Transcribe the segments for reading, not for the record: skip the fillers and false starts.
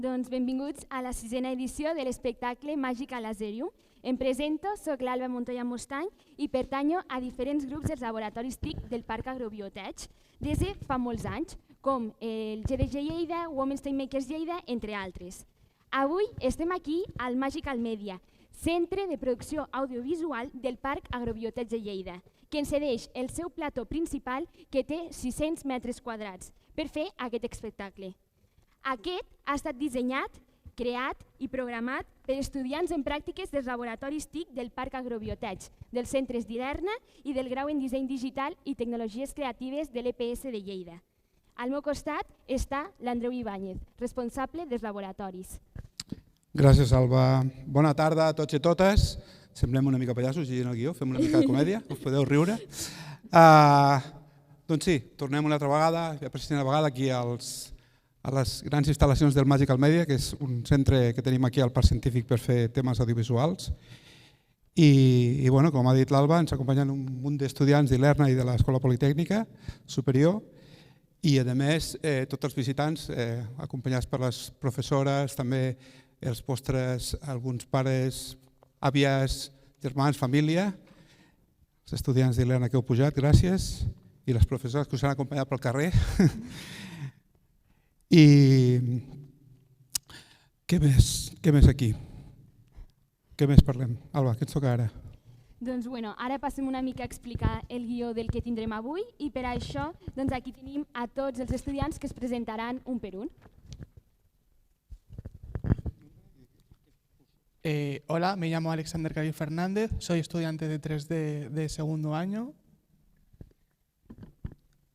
Doncs benvinguts a la 6a edició de l'espectacle Màgic a l'Azerium. Em presento, soc l'Alba Montoya Mustany i pertanyo a diferents grups dels laboratoris TIC del Parc Agrobiotech des de fa molts anys, com el GDG Lleida, Women's Time Makers Lleida, entre altres. Avui estem aquí al Magical Media, centre de producció audiovisual del Parc Agrobiotech de Lleida, que ens cedeix el seu plató principal que té 600 metres quadrats per fer aquest espectacle. Aquest ha estat dissenyat, creat i programat per estudiants en pràctiques dels laboratoris TIC del Parc Agrobiotech, dels centres d'Ilerna i del grau en disseny digital i tecnologies creatives de l'EPS de Lleida. Al meu costat està l'Andreu Ibáñez, responsable dels laboratoris. Gràcies, Alba. Bona tarda a tots i totes. Semblem una mica pallassos llegint el guió, fem una mica de comèdia, us podeu riure. Doncs sí, tornem una altra vegada, ja per una vegada aquí a les grans instal·lacions del Magical Media, que és un centre que tenim aquí al Parc Científic per fer temes audiovisuals. I com ha dit l'Alba, ens acompanyen un munt d'estudiants d'Ilerna i de l'Escola Politècnica Superior i, a més, tots els visitants acompanyats per les professores, també els vostres, alguns pares, àvies, germans, família, els estudiants d'Ilerna que heu pujat, gràcies, i les professores que us han acompanyat pel carrer. I què més aquí? Què més parlem? Alba, què ens toca ara? Doncs ara passem una mica a explicar el guió del que tindrem avui i per això aquí tenim a tots els estudiants que es presentaran un per un. Hola, me llamo Alexander Cali Fernández, soy estudiante de 3D de segundo año.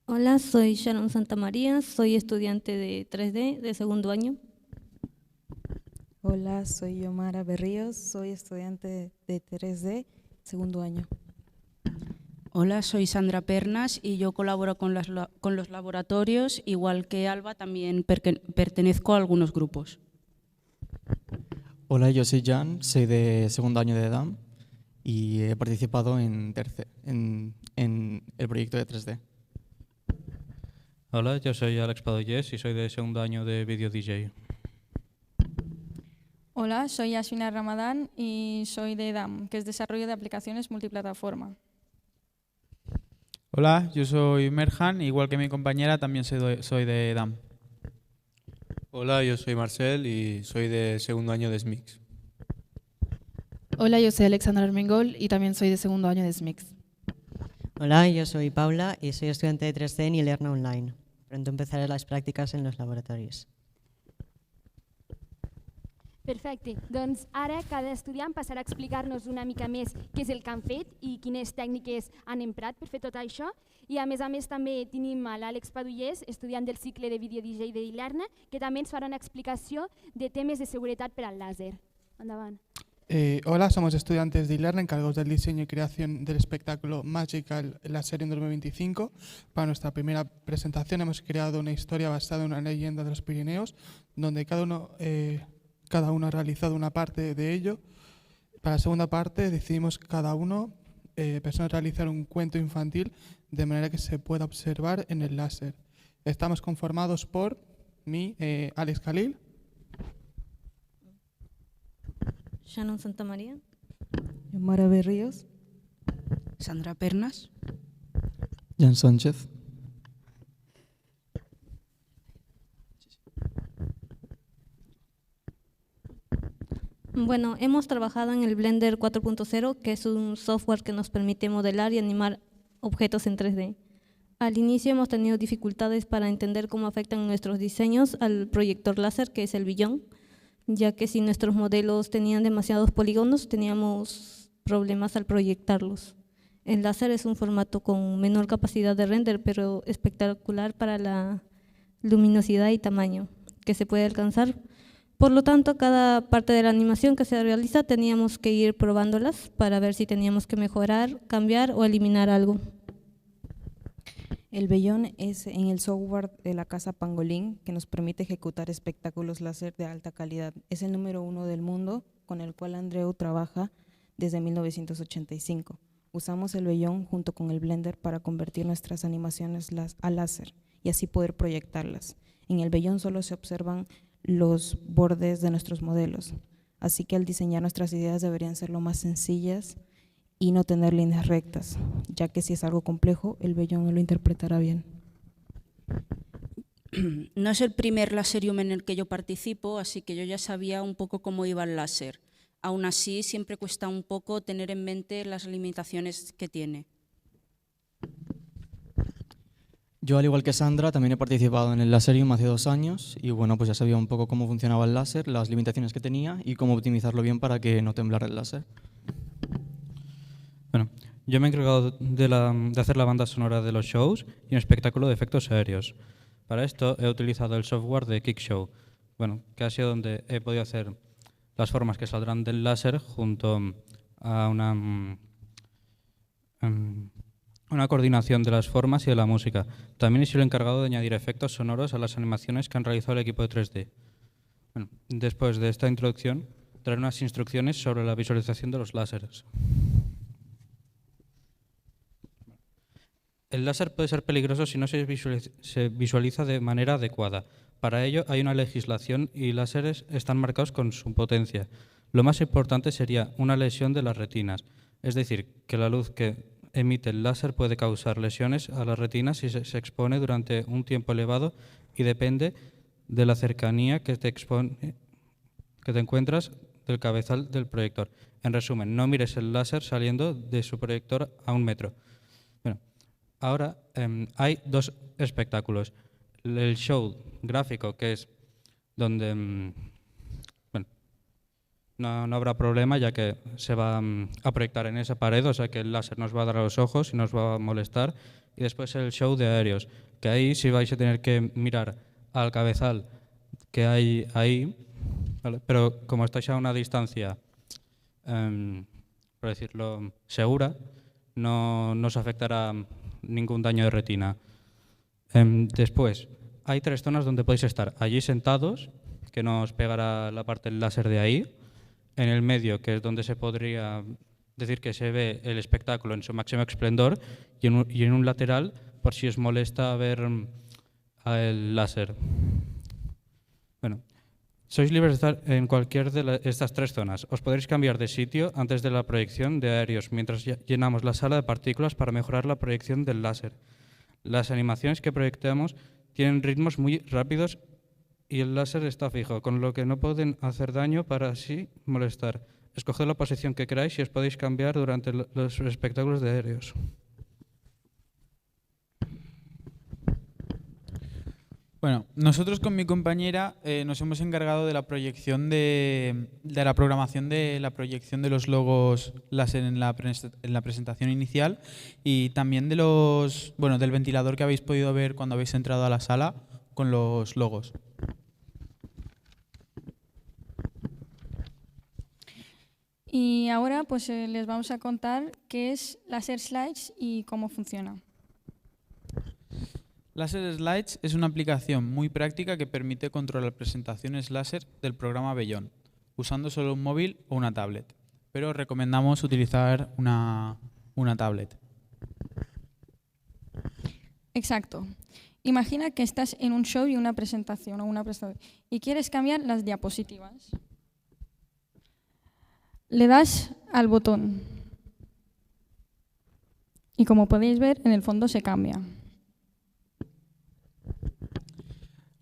Hola, soy Sharon Santamaría, soy estudiante de 3D de segundo año. Hola, soy Yomara Berríos, soy estudiante de 3D, segundo año. Hola, soy Sandra Pernas y yo colaboro con los laboratorios, igual que Alba, también pertenezco a algunos grupos. Hola, yo soy Jan, soy de segundo año de EDAM y he participado en el proyecto de 3D. Hola, yo soy Alex Padoyes y soy de segundo año de Video DJ. Hola, soy Yasmina Ramadán y soy de EDAM, que es Desarrollo de Aplicaciones Multiplataforma. Hola, yo soy Merhan, igual que mi compañera también soy de EDAM. Hola, yo soy Marcel y soy de segundo año de SMIX. Hola, yo soy Alexandra Armengol y también soy de segundo año de SMIX. Hola, yo soy Paula y soy estudiante de 3D en Ilerna Online. Pronto empezaré las prácticas en los laboratorios. Perfecte, doncs ara cada estudiant passarà a explicar-nos una mica més què és el que han fet i quines tècniques han emprat per fer tot això. I a més també tenim l'Àlex Padoyes, estudiant del cicle de Video DJ de Ilerna, que també ens farà una explicació de temes de seguretat per al làser. Endavant. Hola, somos estudiantes de Ilerna encargados del diseño y creación del espectáculo Magical Laserium 2025. Para nuestra primera presentación hemos creado una historia basada en una leyenda de los Pirineos, donde cada uno ha realizado una parte de ello. Para la segunda parte decidimos cada uno personas realizar un cuento infantil de manera que se pueda observar en el láser. Estamos conformados por mí, Alex Khalil, Shannon Santamaría, Yomara Berríos, Sandra Pernas, Jan Sánchez. Bueno, hemos trabajado en el Blender 4.0, que es un software que nos permite modelar y animar objetos en 3D. Al inicio hemos tenido dificultades para entender cómo afectan nuestros diseños al proyector láser, que es el Billón, ya que si nuestros modelos tenían demasiados polígonos, teníamos problemas al proyectarlos. El láser es un formato con menor capacidad de render, pero espectacular para la luminosidad y tamaño que se puede alcanzar. Por lo tanto, cada parte de la animación que se realiza teníamos que ir probándolas para ver si teníamos que mejorar, cambiar o eliminar algo. El Bellón es en el software de la casa Pangolin que nos permite ejecutar espectáculos láser de alta calidad. Es el número 1 del mundo con el cual Andreu trabaja desde 1985. Usamos el Bellón junto con el Blender para convertir nuestras animaciones a láser y así poder proyectarlas. En el Bellón solo se observan los bordes de nuestros modelos. Así que al diseñar nuestras ideas deberían ser lo más sencillas y no tener líneas rectas, ya que si es algo complejo, el vellón no lo interpretará bien. No es el primer Laserium en el que yo participo, así que yo ya sabía un poco cómo iba el láser. Aún así, siempre cuesta un poco tener en mente las limitaciones que tiene. Yo, al igual que Sandra, también he participado en el Laserium hace 2 años y bueno, pues ya sabía un poco cómo funcionaba el láser, las limitaciones que tenía y cómo optimizarlo bien para que no temblara el láser. Bueno, yo me he encargado de hacer la banda sonora de los shows y un espectáculo de efectos aéreos. Para esto he utilizado el software de Kickshow, bueno, que ha sido donde he podido hacer las formas que saldrán del láser junto a una coordinación de las formas y de la música. También he sido el encargado de añadir efectos sonoros a las animaciones que han realizado el equipo de 3D. Bueno, después de esta introducción, traeré unas instrucciones sobre la visualización de los láseres. El láser puede ser peligroso si no se visualiza de manera adecuada. Para ello hay una legislación y láseres están marcados con su potencia. Lo más importante sería una lesión de las retinas, es decir, que la luz que emite el láser puede causar lesiones a las retinas si se expone durante un tiempo elevado y depende de la cercanía que te encuentras del cabezal del proyector. En resumen, no mires el láser saliendo de su proyector a 1 metro. Bueno, ahora hay 2 espectáculos. El show gráfico, que es donde no habrá problema, ya que se va a proyectar en esa pared, o sea que el láser nos va a dar a los ojos y nos va a molestar. Y después el show de aéreos, que ahí sí vais a tener que mirar al cabezal que hay ahí, ¿vale? Pero como estáis a una distancia, por decirlo, segura, no os afectará ningún daño de retina. Después, hay 3 zonas donde podéis estar. Allí sentados, que no os pegará la parte del láser de ahí. En el medio, que es donde se podría decir que se ve el espectáculo en su máximo esplendor. Y en un lateral, por si os molesta ver el láser. Bueno, sois libres de estar en cualquier de estas 3 zonas. Os podréis cambiar de sitio antes de la proyección de aéreos, mientras llenamos la sala de partículas para mejorar la proyección del láser. Las animaciones que proyectamos tienen ritmos muy rápidos y el láser está fijo, con lo que no pueden hacer daño para así molestar. Escoged la posición que queráis y os podéis cambiar durante los espectáculos de aéreos. Bueno, nosotros con mi compañera nos hemos encargado de la proyección de la programación de la proyección de los logos láser en la presentación inicial y también del ventilador que habéis podido ver cuando habéis entrado a la sala con los logos. Y ahora pues les vamos a contar qué es Laser Slides y cómo funciona. Laser Slides es una aplicación muy práctica que permite controlar presentaciones láser del programa Bellón, usando solo un móvil o una tablet, pero recomendamos utilizar una tablet. Exacto. Imagina que estás en un show y una presentación y quieres cambiar las diapositivas. Le das al botón y como podéis ver, en el fondo se cambia.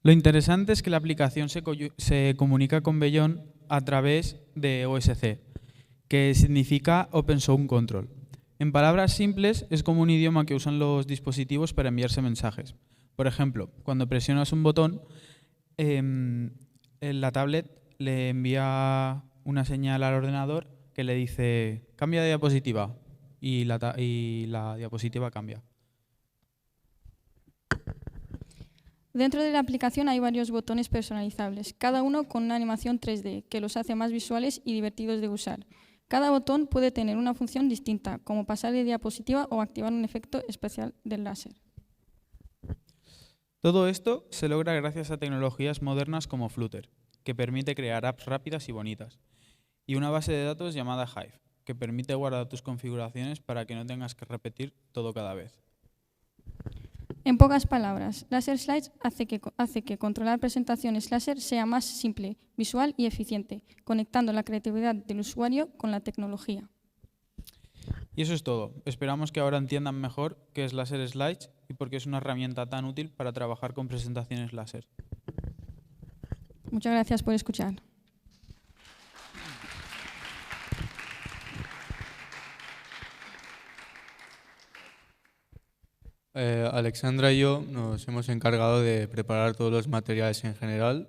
Lo interesante es que la aplicación se comunica con Bellón a través de OSC, que significa Open Sound Control. En palabras simples, es como un idioma que usan los dispositivos para enviarse mensajes. Por ejemplo, cuando presionas un botón, la tablet le envía una señal al ordenador que le dice cambia de diapositiva y la diapositiva cambia. Dentro de la aplicación hay varios botones personalizables, cada uno con una animación 3D que los hace más visuales y divertidos de usar. Cada botón puede tener una función distinta, como pasar de diapositiva o activar un efecto especial del láser. Todo esto se logra gracias a tecnologías modernas como Flutter, que permite crear apps rápidas y bonitas, y una base de datos llamada Hive, que permite guardar tus configuraciones para que no tengas que repetir todo cada vez. En pocas palabras, Laser Slides hace que controlar presentaciones láser sea más simple, visual y eficiente, conectando la creatividad del usuario con la tecnología. Y eso es todo. Esperamos que ahora entiendan mejor qué es Laser Slides y por qué es una herramienta tan útil para trabajar con presentaciones láser. Muchas gracias por escuchar. Alexandra y yo nos hemos encargado de preparar todos los materiales en general.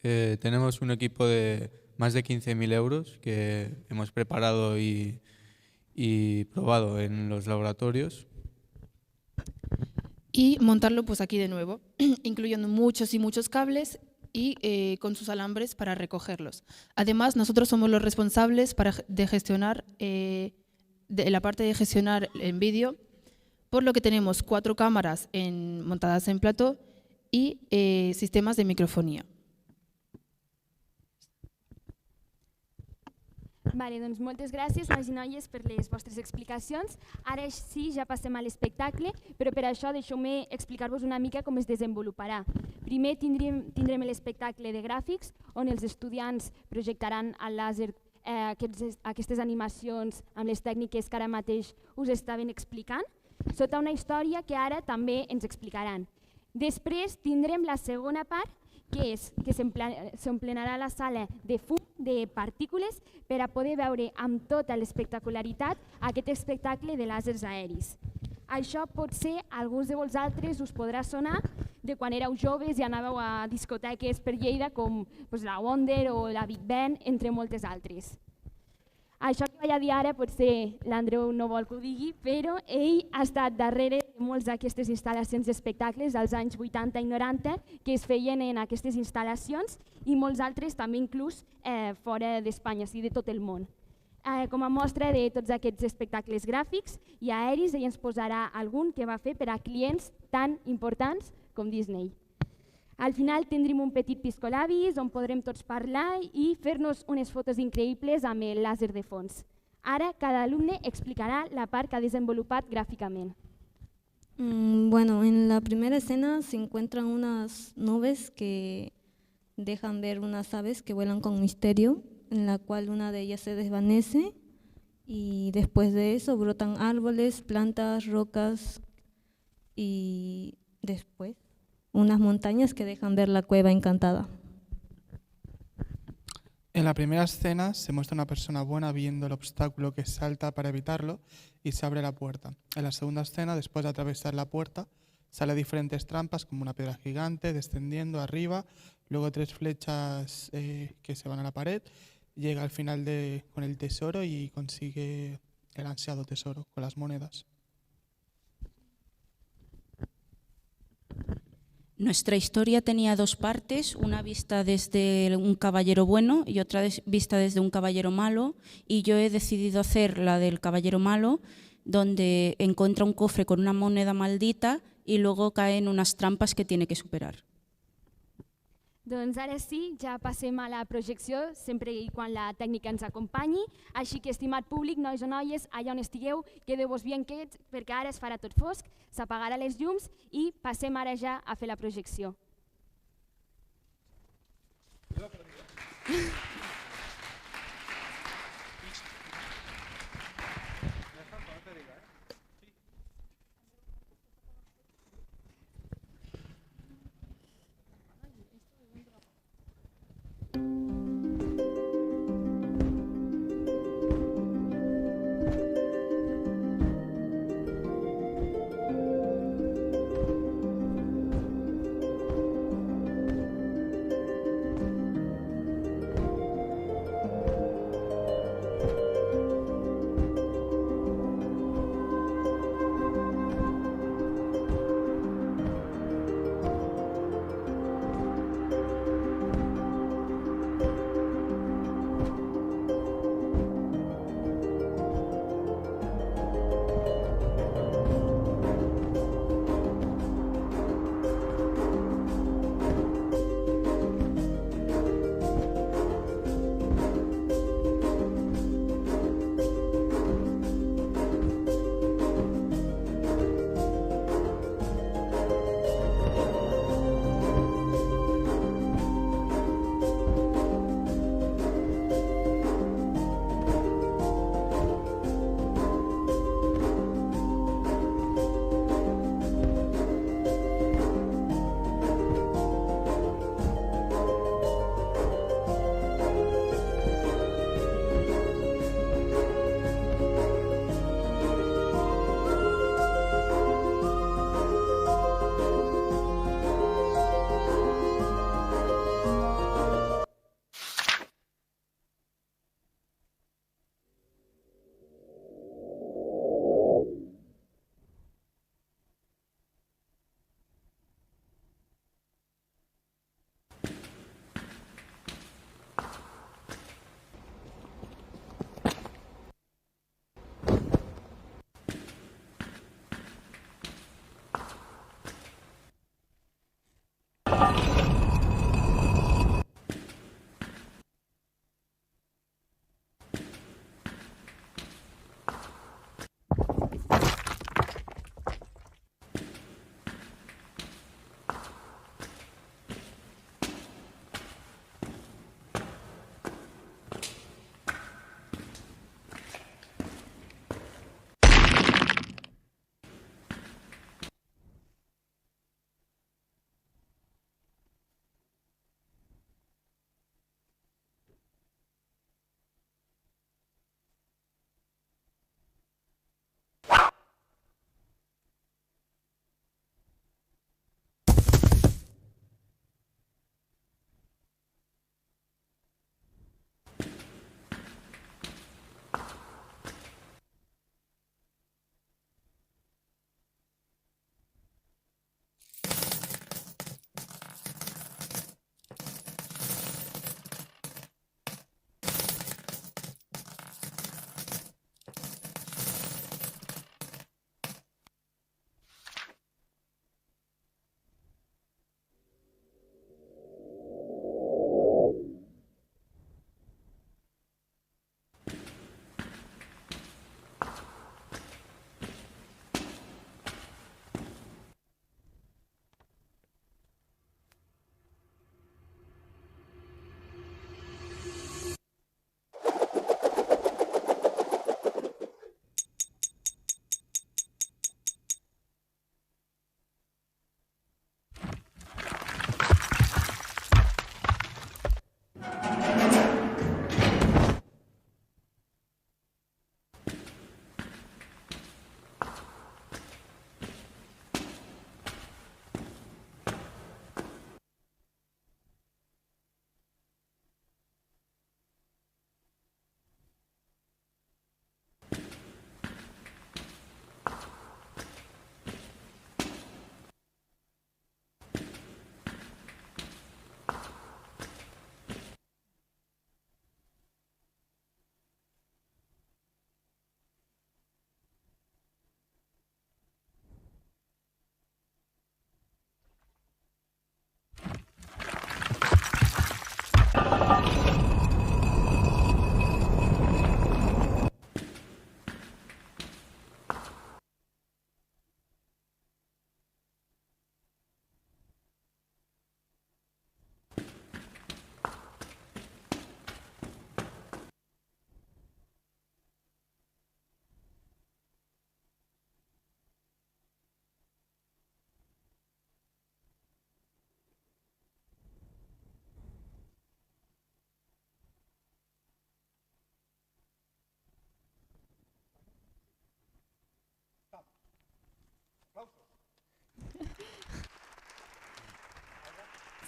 Tenemos un equipo de más de 15.000 euros que hemos preparado y probado en los laboratorios. Y montarlo pues aquí de nuevo, incluyendo muchos y muchos cables y con sus alambres para recogerlos. Además, nosotros somos los responsables de gestionar, de la parte de gestionar en vídeo, por lo que tenemos 4 cámaras montadas en plató y sistemas de microfonía. Vale, doncs moltes gràcies, nois i noies, per les vostres explicacions. Ara sí, ja passem a l'espectacle, però per això deixeu-me explicar-vos una mica com es desenvoluparà. Primer tindrem l'espectacle de gràfics, on els estudiants projectaran al làser aquestes animacions amb les tècniques que ara mateix us estaven explicant, sota una història que ara també ens explicaran. Després tindrem la segona part, que és que s'emplenarà la sala de fum, de partícules, per a poder veure amb tota l'espectacularitat aquest espectacle de làsers aeris. Això potser a alguns de vosaltres us podrà sonar de quan éreu joves i anàveu a discoteques per Lleida com la Wonder o la Big Ben, entre moltes altres. Això que vaig a dir ara potser l'Andreu no vol que ho digui, però ell ha estat darrere de moltes d'aquestes instal·lacions d'espectacles als anys 80 i 90 que es feien en aquestes instal·lacions i molts altres també inclús fora d'Espanya, o sigui, de tot el món. Com a mostra de tots aquests espectacles gràfics i aeris, ell ens posarà algun que va fer per a clients tan importants com Disney. Al final tindrem un petit piscolabis on podrem tots parlar i fer-nos unes fotos increïbles amb el làser de fons. Ara cada alumne explicarà la part que ha desenvolupat gràficament. Bueno, en la primera escena se encuentran unas nubes que dejan ver unas aves que vuelan con misterio, en la cual una de ellas se desvanece y después de eso brotan árboles, plantas, rocas y después unas montañas que dejan ver la cueva encantada. En la primera escena se muestra una persona buena viendo el obstáculo que salta para evitarlo y se abre la puerta. En la segunda escena, después de atravesar la puerta, sale diferentes trampas como una piedra gigante descendiendo arriba, luego 3 flechas que se van a la pared, llega al final con el tesoro y consigue el ansiado tesoro con las monedas. Nuestra historia tenía 2 partes, una vista desde un caballero bueno y otra vista desde un caballero malo, y yo he decidido hacer la del caballero malo, donde encuentra un cofre con una moneda maldita y luego cae en unas trampas que tiene que superar. Doncs ara sí, ja passem a la projecció, sempre i quan la tècnica ens acompanyi. Així que, estimat públic, nois o noies, allà on estigueu, quedeu-vos bien quiets perquè ara es farà tot fosc, s'apagarà les llums i passem ara ja a fer la projecció.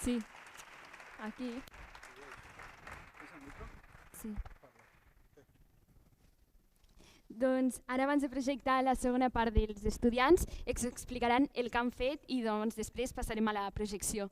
Sí, aquí. Sí. Doncs ara, abans de projectar la segona part dels estudiants, ens explicaran el que han fet i doncs després passarem a la projecció.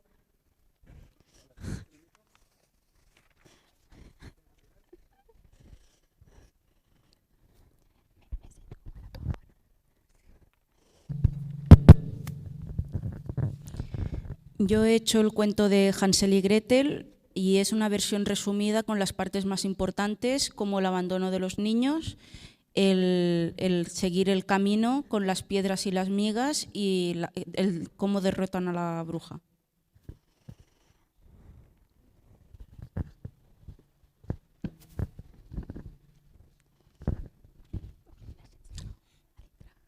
Yo he hecho el cuento de Hansel y Gretel y es una versión resumida con las partes más importantes, como el abandono de los niños, el seguir el camino con las piedras y las migas y cómo derrotan a la bruja.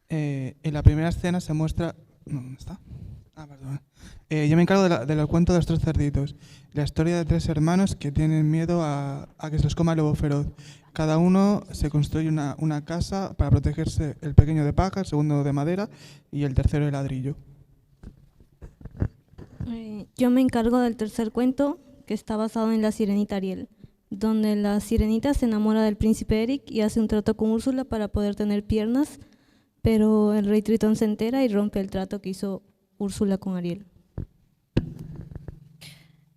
En la primera escena se muestra... ¿Dónde está? Perdón. Yo me encargo del cuento de los tres cerditos. La historia de tres hermanos que tienen miedo a que se los coma el lobo feroz. Cada uno se construye una casa para protegerse, el pequeño de paja, el segundo de madera y el tercero de ladrillo. Yo me encargo del tercer cuento, que está basado en La Sirenita Ariel, donde la sirenita se enamora del príncipe Eric y hace un trato con Úrsula para poder tener piernas, pero el rey Tritón se entera y rompe el trato que hizo Úrsula con Ariel.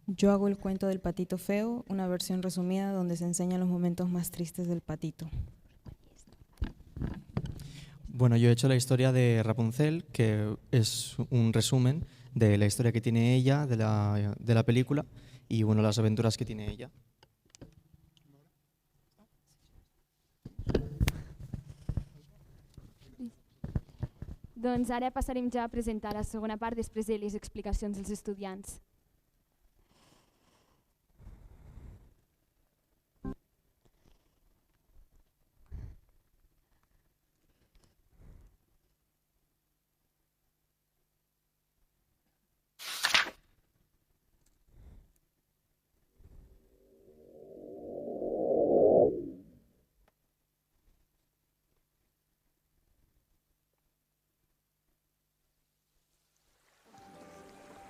Yo hago el cuento del patito feo, una versión resumida donde se enseñan los momentos más tristes del patito. Bueno, yo he hecho la historia de Rapunzel, que es un resumen de la historia que tiene ella, de la película, y bueno, las aventuras que tiene ella. Doncs ara passarem ja a presentar la segona part després de les explicacions dels estudiants.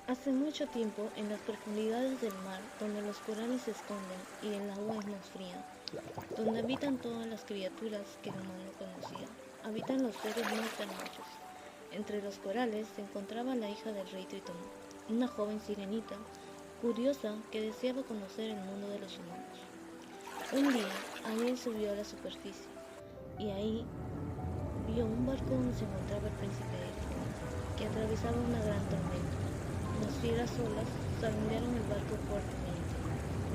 Hace mucho tiempo, en las profundidades del mar, donde los corales se esconden y el agua es más fría, donde habitan todas las criaturas que el humano conocía, habitan los seres más hermosos. Entre los corales se encontraba la hija del rey Tritón, una joven sirenita, curiosa, que deseaba conocer el mundo de los humanos. Un día, Ariel subió a la superficie, y ahí vio un barco donde se encontraba el príncipe Eric, que atravesaba una gran tormenta. Las fieras olas zarandearon el barco fuertemente,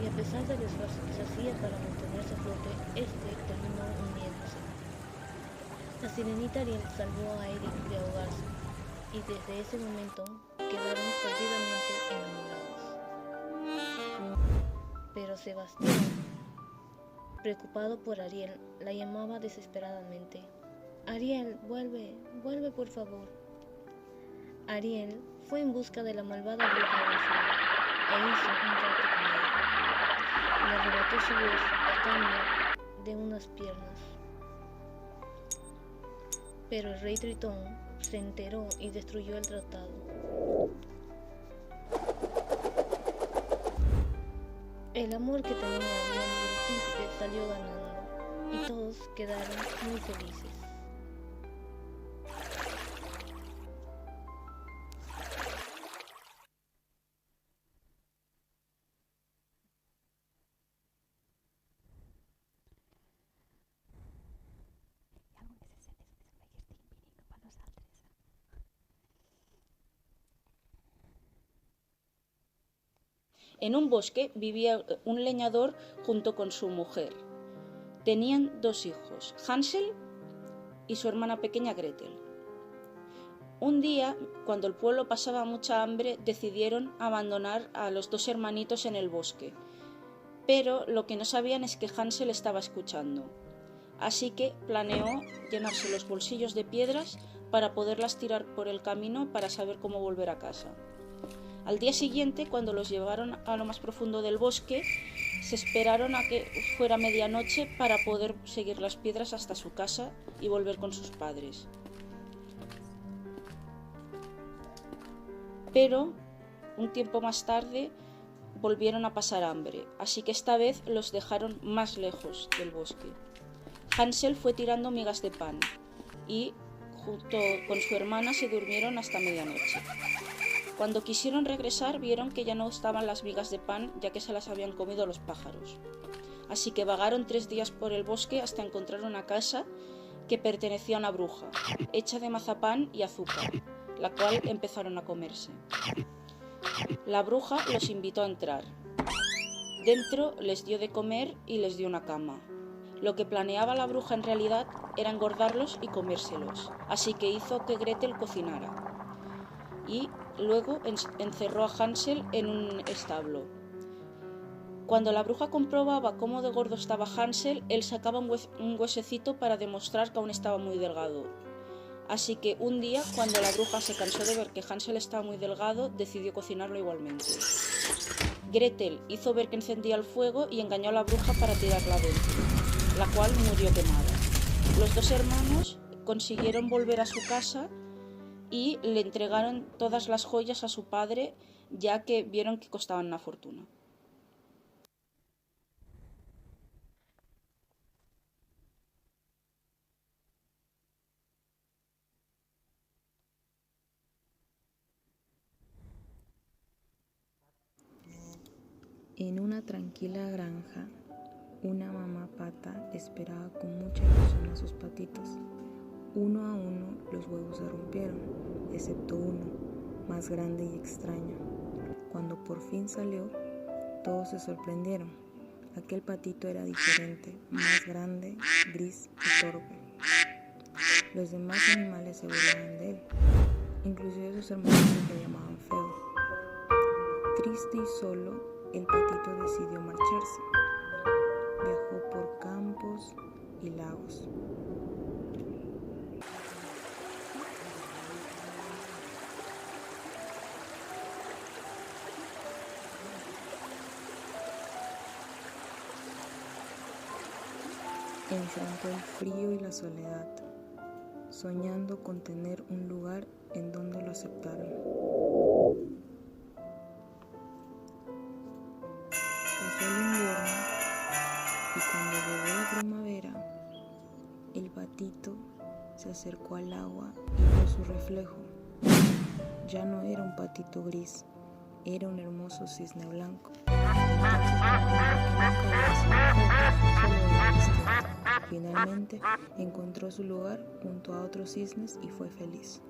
y a pesar del esfuerzo que se hacía para mantenerse a flote, terminó hundiéndose. La sirenita Ariel salvó a Eric de ahogarse, y desde ese momento quedaron perdidamente enamorados. Pero Sebastián, preocupado por Ariel, la llamaba desesperadamente. «Ariel, vuelve, vuelve por favor». Ariel fue en busca de la malvada bruja Úrsula e hizo un trato con ella. Le arrebató su voz a cambio de unas piernas. Pero el rey Tritón se enteró y destruyó el tratado. El amor que tenía Ariel y el príncipe salió ganando y todos quedaron muy felices. En un bosque vivía un leñador junto con su mujer. Tenían 2 hijos, Hansel y su hermana pequeña Gretel. Un día, cuando el pueblo pasaba mucha hambre, decidieron abandonar a los 2 hermanitos en el bosque. Pero lo que no sabían es que Hansel estaba escuchando. Así que planeó llenarse los bolsillos de piedras para poderlas tirar por el camino para saber cómo volver a casa. Al día siguiente, cuando los llevaron a lo más profundo del bosque, se esperaron a que fuera medianoche para poder seguir las piedras hasta su casa y volver con sus padres. Pero Un tiempo más tarde volvieron a pasar hambre, así que esta vez los dejaron más lejos del bosque. Hansel fue tirando migas de pan y, junto con su hermana, se durmieron hasta medianoche. Cuando quisieron regresar, vieron que ya no estaban las migas de pan, ya que se las habían comido los pájaros. Así que vagaron 3 días por el bosque hasta encontrar una casa que pertenecía a una bruja, hecha de mazapán y azúcar, la cual empezaron a comerse. La bruja los invitó a entrar. Dentro les dio de comer y les dio una cama. Lo que planeaba la bruja en realidad era engordarlos y comérselos, así que hizo que Gretel cocinara. Y luego encerró a Hansel en un establo. Cuando la bruja comprobaba cómo de gordo estaba Hansel, él sacaba un huesecito para demostrar que aún estaba muy delgado. Así que un día, cuando la bruja se cansó de ver que Hansel estaba muy delgado, decidió cocinarlo igualmente. Gretel hizo ver que encendía el fuego y engañó a la bruja para tirarla dentro, la cual murió quemada. Los 2 hermanos consiguieron volver a su casa y le entregaron todas las joyas a su padre, ya que vieron que costaban una fortuna. En una tranquila granja, una mamá pata esperaba con mucha ilusión a sus patitos. Uno a uno los huevos se rompieron, excepto uno, más grande y extraño. Cuando por fin salió, todos se sorprendieron. Aquel patito era diferente, más grande, gris y torpe. Los demás animales se burlaban de él, inclusive sus hermanos le llamaban feo. Triste y solo, el patito decidió marcharse. Viajó por campos y lagos. Enfrentó el frío y la soledad, soñando con tener un lugar en donde lo aceptaran. Pasó el invierno y cuando llegó la primavera, el patito se acercó al agua y vio su reflejo. Ya no era un patito gris, era un hermoso cisne blanco. Finalmente encontró su lugar junto a otros cisnes y fue feliz.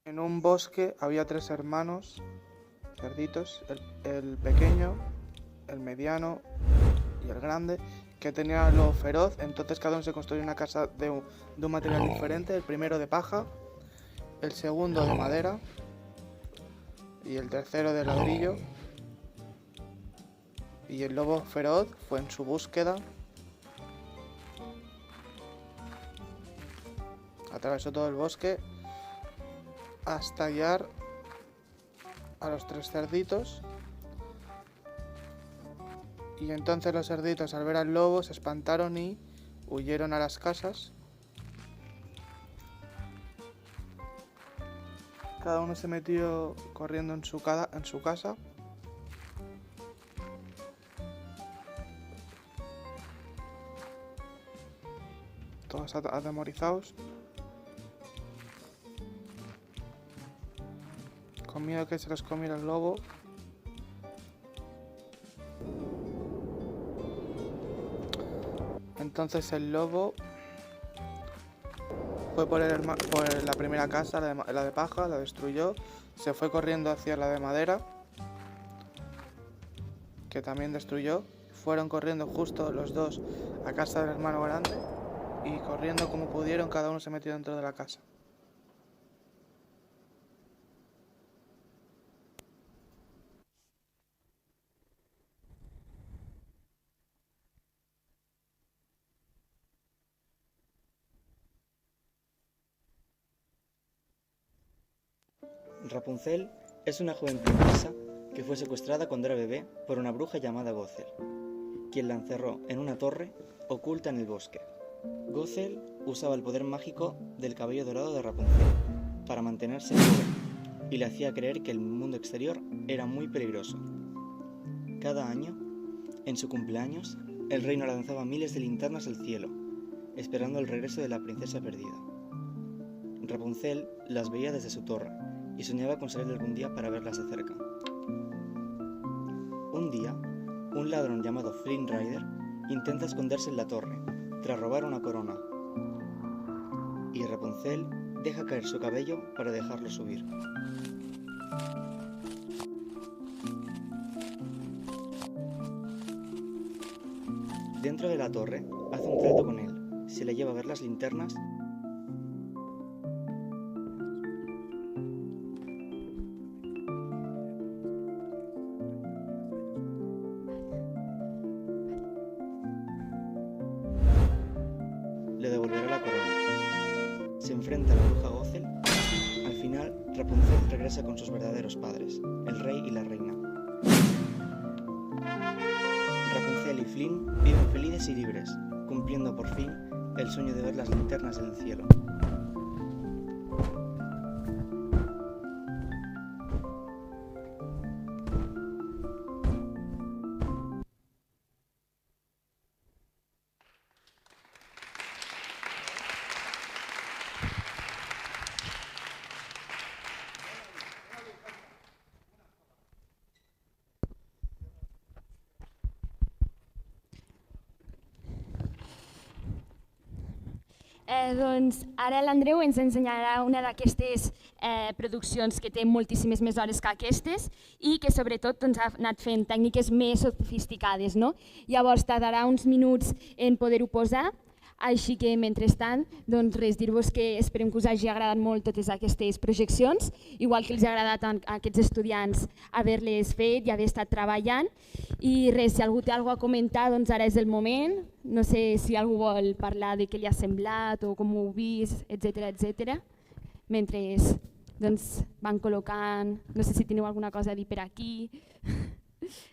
En un bosque había 3 hermanos, cerditos, el pequeño, el mediano y el grande, que tenía lo feroz. Entonces cada uno se construyó una casa de un material diferente, el primero de paja, el segundo de madera y el tercero de ladrillo. Y el lobo feroz fue en su búsqueda, atravesó todo el bosque hasta hallar a los 3 cerditos. Y entonces los cerditos, al ver al lobo, se espantaron y huyeron a las casas. Cada uno se metió corriendo en su casa. Todos atemorizados, con miedo que se los comiera el lobo. Entonces el lobo fue por la primera casa, la de paja, la destruyó, se fue corriendo hacia la de madera, que también destruyó. Fueron corriendo justo los dos a casa del hermano grande y corriendo como pudieron, cada uno se metió dentro de la casa. Rapunzel Es una joven princesa que fue secuestrada cuando era bebé por una bruja llamada Gothel, quien la encerró en una torre oculta en el bosque. Gothel usaba el poder mágico del cabello dorado de Rapunzel para mantenerse joven y le hacía creer que el mundo exterior era muy peligroso. Cada año, en su cumpleaños, el reino lanzaba miles de linternas al cielo, esperando el regreso de la princesa perdida. Rapunzel las veía desde su torre y soñaba con salir algún día para verlas de cerca. Un día, un ladrón llamado Flynn Rider intenta esconderse en la torre tras robar una corona, y Rapunzel deja caer su cabello para dejarlo subir. Dentro de la torre, hace un trato con él. Se le lleva a ver las linternas le devolverá la corona. Se enfrenta a la bruja Gothel. Al final, Rapunzel regresa con sus verdaderos padres, el rey y la reina. Rapunzel y Flynn viven felices y libres, cumpliendo por fin el sueño de ver las linternas en el cielo. Doncs ara l'Andreu ens ensenyarà una d'aquestes produccions que té moltíssimes més hores que aquestes i que sobretot ha anat fent tècniques més sofisticades. Llavors tardarà uns minuts en poder-ho posar, així que mentrestant res, dir-vos que esperem que us hagi agradat molt totes aquestes projeccions, igual que els ha agradat a aquests estudiants haver-les fet i haver estat treballant. I res, si algú té alguna cosa a comentar, doncs ara és el moment. No sé si algú vol parlar de què li ha semblat o com ho heu vist, etc. Mentre van col·locant, no sé si teniu alguna cosa a dir per aquí.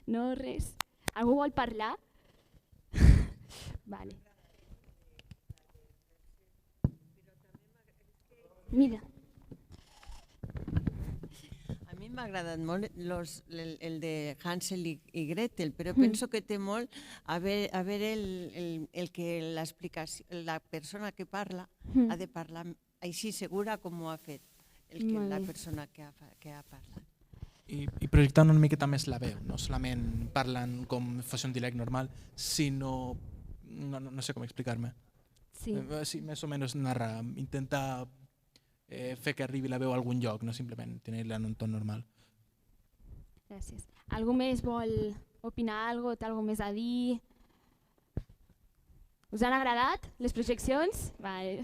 No, res. Algú vol parlar? Vale. Mira. A mi m'ha agradat molt el de Hansel i Gretel, però penso que té molt a veure el que la persona que parla ha de parlar així segura com ho ha fet la persona que ha parlat. I projectant una miqueta més la veu, no solament parlant com fos un diàleg normal, sinó, no sé com explicar-me. Sí, més o menys narrar, intentar fer que arribi la veu a algun lloc, no simplement tenir-la en un ton normal. Gràcies. Algú més vol opinar alguna cosa? Té alguna cosa més a dir? Us han agradat les projeccions? Vale.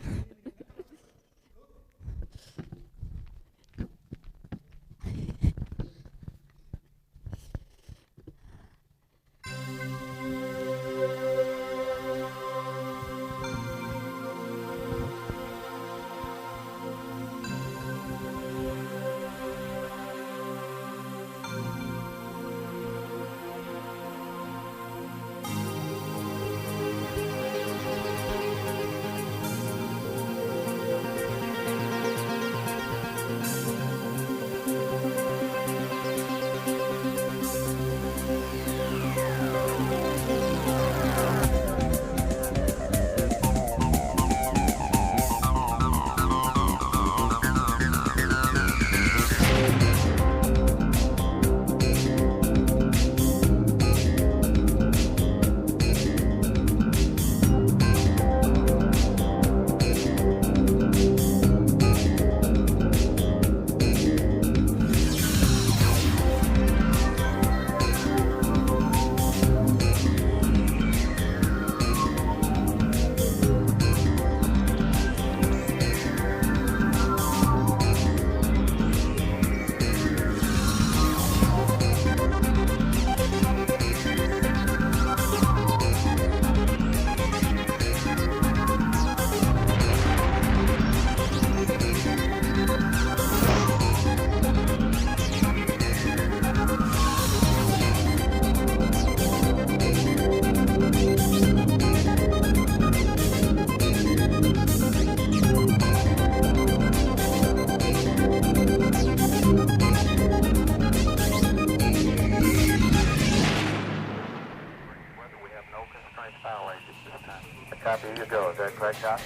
Copy, you go. Is that correct, John?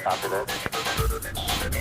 Affirmative. Copy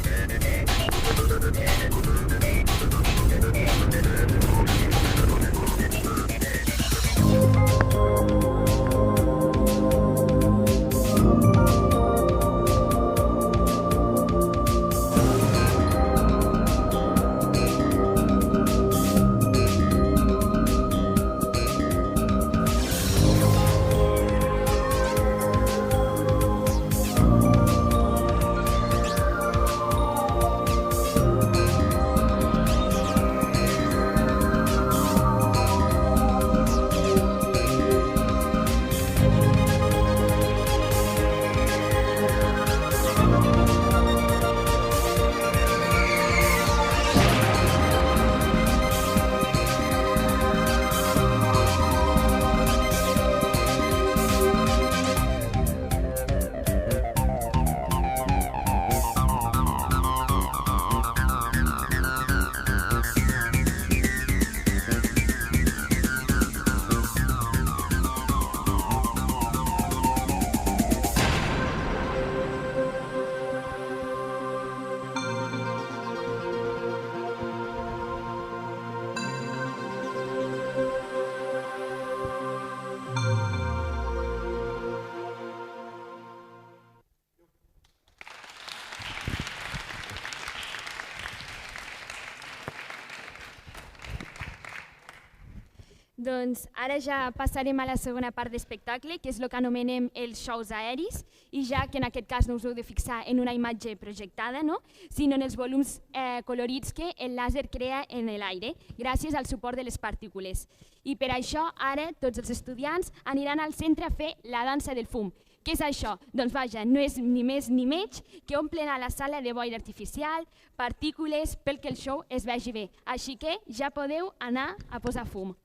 Doncs ara ja passarem a la segona part d'espectacle, que és el que anomenem els shows aeris, i ja que en aquest cas no us heu de fixar en una imatge projectada, no? Sinó en els volums colorits que el làser crea en l'aire, gràcies al suport de les partícules. I per això ara tots els estudiants aniran al centre a fer la dansa del fum. Què és això? Doncs vaja, no és ni més ni menys que omplen a la sala de boira artificial, partícules, pel que el show es vegi bé. Així que ja podeu anar a posar fum.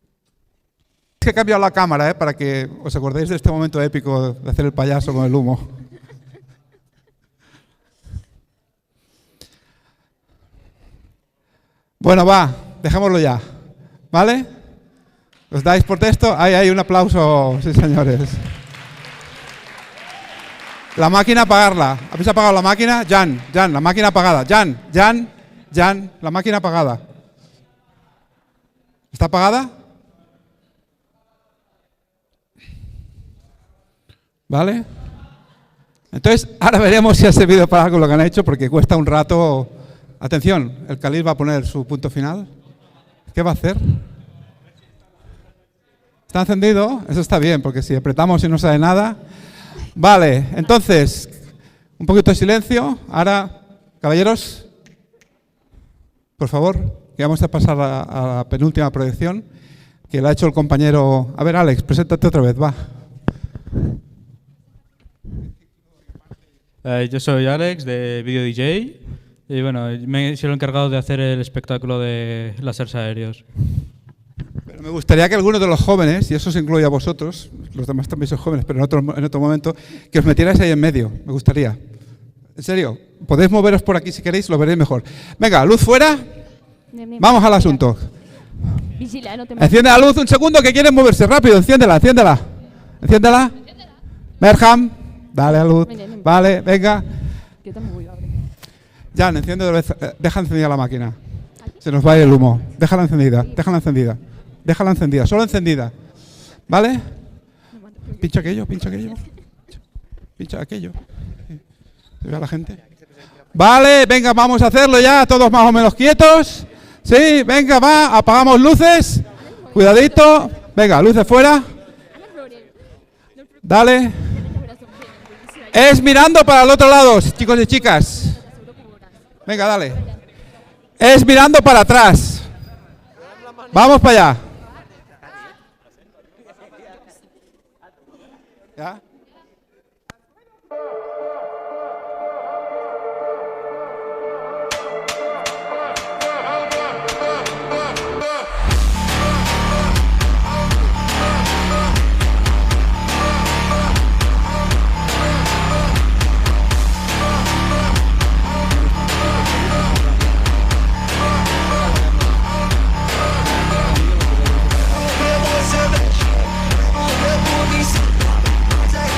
Que he cambiado la cámara, para que os acordéis de este momento épico de hacer el payaso con el humo. Bueno, va, dejémoslo ya, ¿vale? ¿Os dais por texto? Hay un aplauso, sí señores. La máquina apagarla. ¿Habéis apagado la máquina? Jan, la máquina apagada. Jan, la máquina apagada. ¿Está apagada? ¿Vale? Entonces, ahora veremos si ha servido para algo lo que han hecho, porque cuesta un rato. Atención, el Khalil va a poner su punto final. ¿Qué va a hacer? ¿Está encendido? Eso está bien, porque si apretamos y no sale nada. Vale, entonces, un poquito de silencio. Ahora, caballeros, por favor, que vamos a pasar a la penúltima proyección, que la ha hecho el compañero. A ver, Alex, preséntate otra vez, va. Yo soy Alex, de Video DJ, y bueno, me he sido el encargado de hacer el espectáculo de láseres aéreos. Pero me gustaría que algunos de los jóvenes, y eso se incluye a vosotros, los demás también son jóvenes, pero en otro momento, que os metierais ahí en medio, me gustaría. En serio, podéis moveros por aquí si queréis, lo veréis mejor. Venga, luz fuera, vamos al asunto. Enciende la luz un segundo, que quieren moverse, rápido, enciéndela. Merham, dale a luz, vale, venga. Jan, enciende otra vez, deja encendida la máquina. Se nos va a ir el humo. Déjala encendida, solo encendida. ¿Vale? Pincha aquello. ¿Se ve a la gente? Vale, venga, vamos a hacerlo ya, todos más o menos quietos. Sí, venga, va, apagamos luces. Cuidadito. Venga, luces fuera. Dale. Es mirando para el otro lado, chicos y chicas. Venga, dale. Es mirando para atrás. Vamos para allá. ¿Ya? Take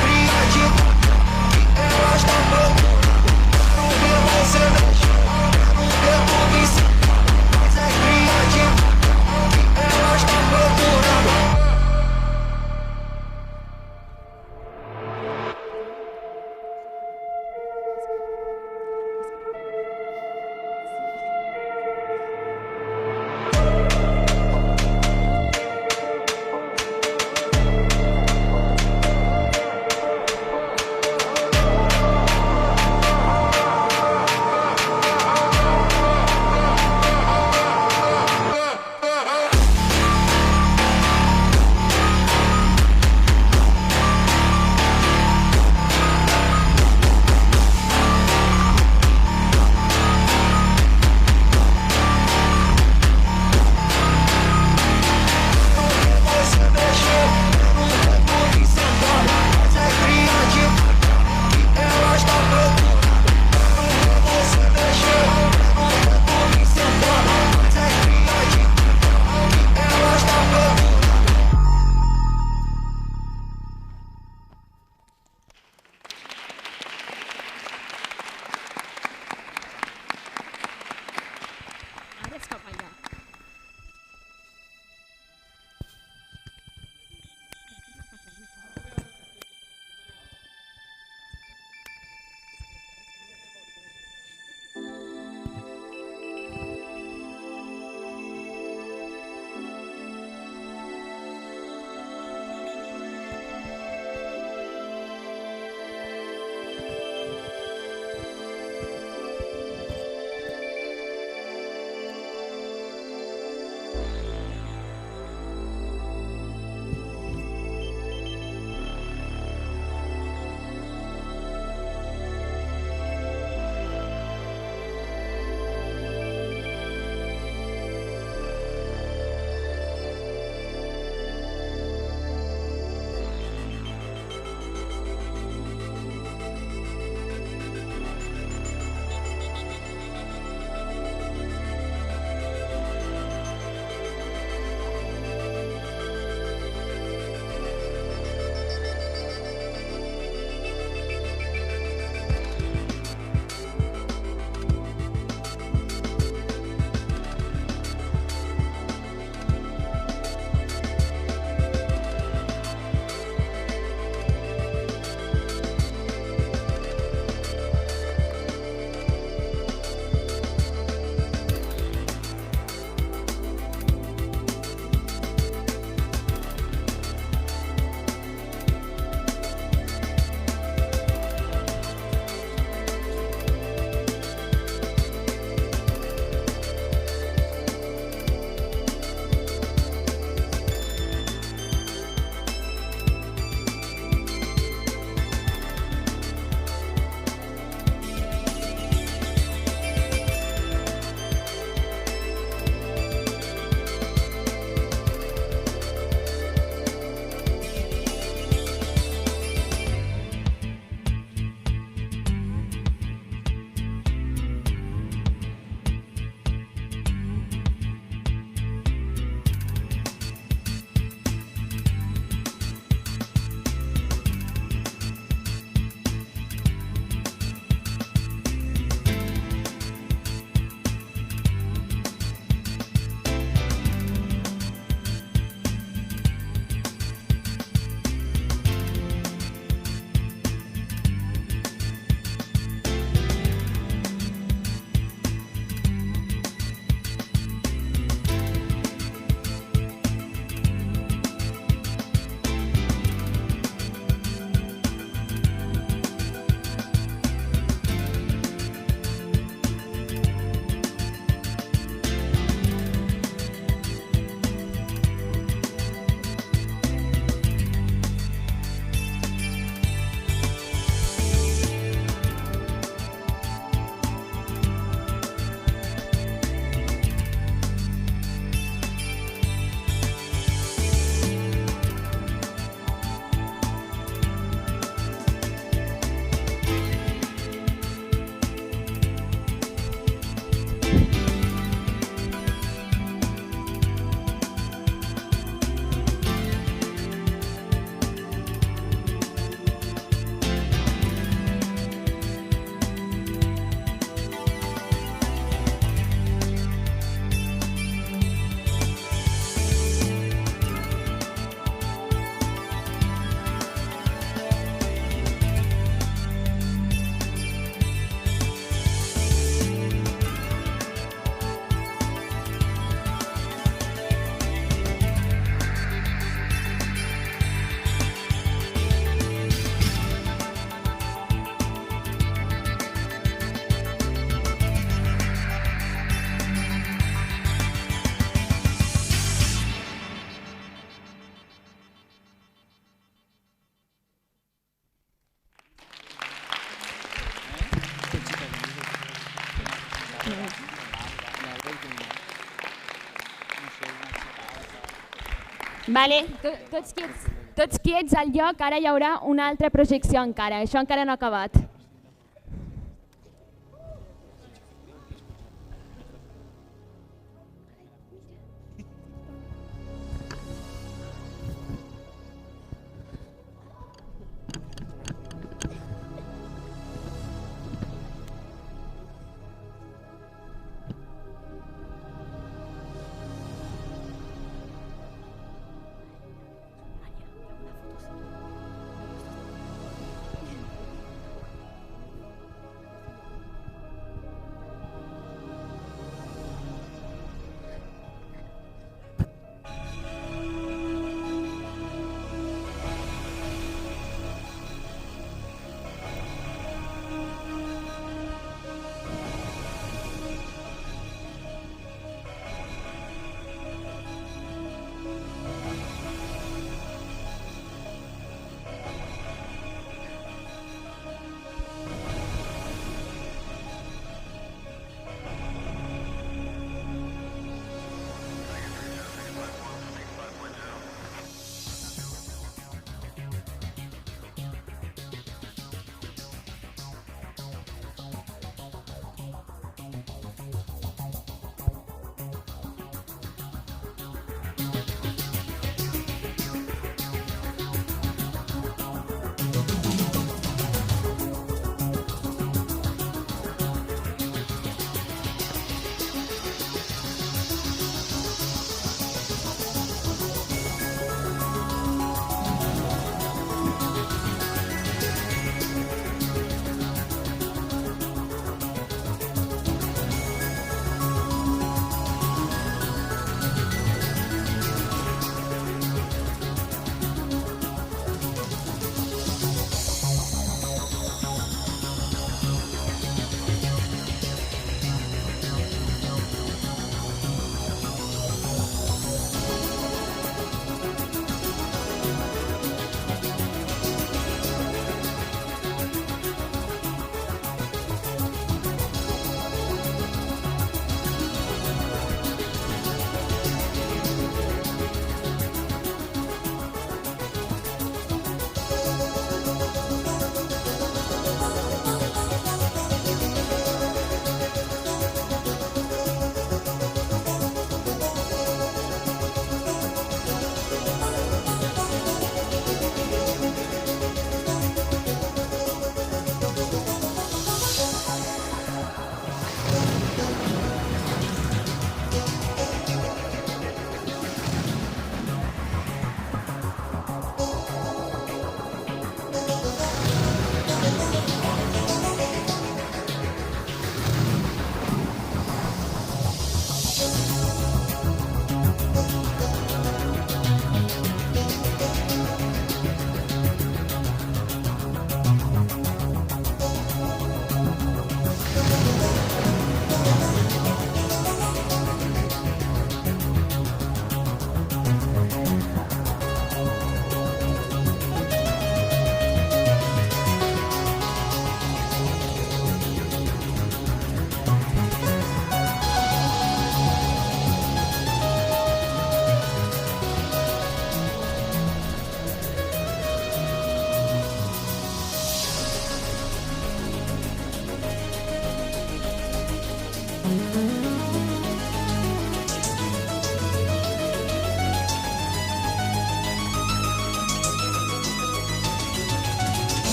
Vale, tots quiets al lloc, ara hi haurà una altra projecció encara, això encara no ha acabat.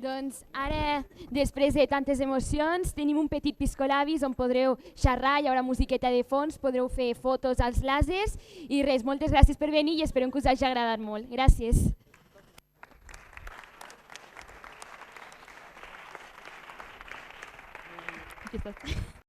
Doncs ara, després de tantes emocions, tenim un petit piscolabis on podreu xerrar, hi haurà musiqueta de fons, podreu fer fotos als làsers i res, moltes gràcies per venir i esperem que us hagi agradat molt. Gràcies. Aquí estàs.